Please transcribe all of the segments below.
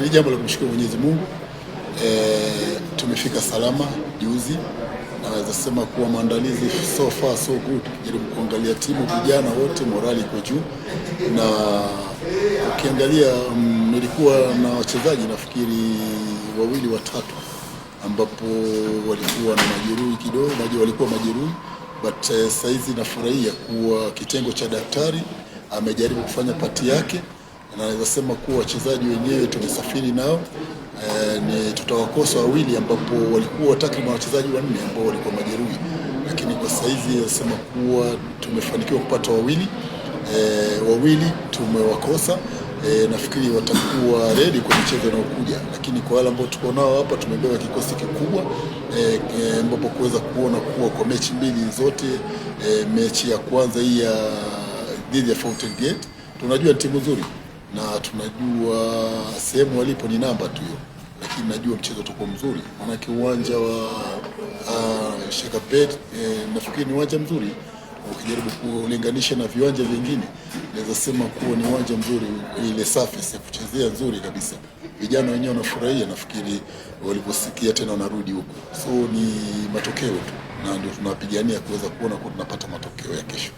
ni jambo la kumshukuru Mwenyezi Mungu. Tumefika salama juzi. Naweza sema kuwa maandalizi so far so good. Jaribu kuangalia timu, vijana wote morali iko juu, na ukiangalia nilikuwa na wachezaji nafikiri wawili watatu ambapo walikuwa na majeruhi kidogo, walikuwa majeruhi, but saizi nafurahia kuwa kitengo cha daktari amejaribu kufanya pati yake, na naweza sema kuwa wachezaji wenyewe tumesafiri nao. Ni tutawakosa wawili ambapo walikuwa takriban wachezaji wanne ambao walikuwa majeruhi, lakini kwa saizi nasema kuwa tumefanikiwa kupata wawili tumewakosa. Nafikiri watakuwa ready kwa michezo inayokuja, lakini kwa wale ambao tuko nao hapa tumebeba kikosi kikubwa ambapo kuweza kuona kuwa kwa mechi mbili zote, mechi ya kwanza hii ya dhidi ya Fountain Gate tunajua timu nzuri na tunajua sehemu walipo ni namba tu hiyo, lakini najua mchezo utakuwa mzuri, maanake uwanja wa Sheikh Abed nafikiri ni uwanja mzuri. Ukijaribu kulinganisha na viwanja vingine, naweza sema kuwa ni uwanja mzuri, ile surface ya kuchezea nzuri kabisa. Vijana wenyewe wanafurahia, nafikiri waliposikia tena wanarudi huko. So ni matokeo tu, na ndio tunapigania kuweza kuona kwa tunapata matokeo ya kesho.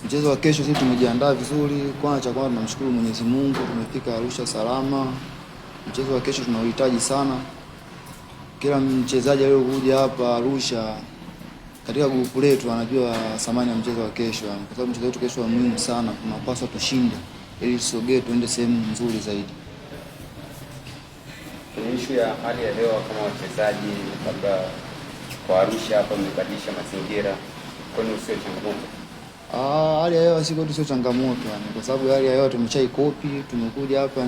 Mchezo wa kesho sisi tumejiandaa vizuri. Kwanza tunamshukuru Mwenyezi Mungu, tumefika Arusha salama. Mchezo wa kesho tunauhitaji sana. Kila mchezaji aliyokuja hapa Arusha katika grupu letu anajua thamani ya mchezo wa kesho, kwa sababu mchezo wetu kesho ni muhimu sana. Tunapaswa tushinde ili tusogee tuende sehemu nzuri zaidi. Kwenye issue ya hali ya hewa, kama wachezaji labda kwa Arusha hapa mmebadilisha mazingira, kwani sio changamoto? Hali ya hewa sio changamoto kwa sababu hali ya hewa tumeshaikopi. Tumekuja hapa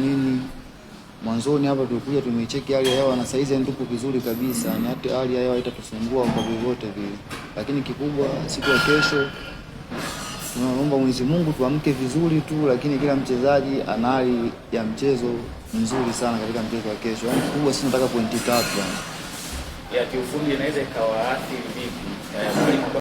mwanzoni hapa tulikuja tumeicheki hali ya hewa, na saizi tupo vizuri kabisa, ni hata hali ya hewa haitatusumbua kwa vyovyote vile. Lakini kikubwa siku ya kesho tunaomba Mwenyezi Mungu tuamke vizuri tu, lakini kila mchezaji ana hali ya mchezo mzuri sana katika mchezo wa kesho. Yaani kikubwa sisi tunataka pointi 3 ya kiufundi inaweza ikawaathiri vipi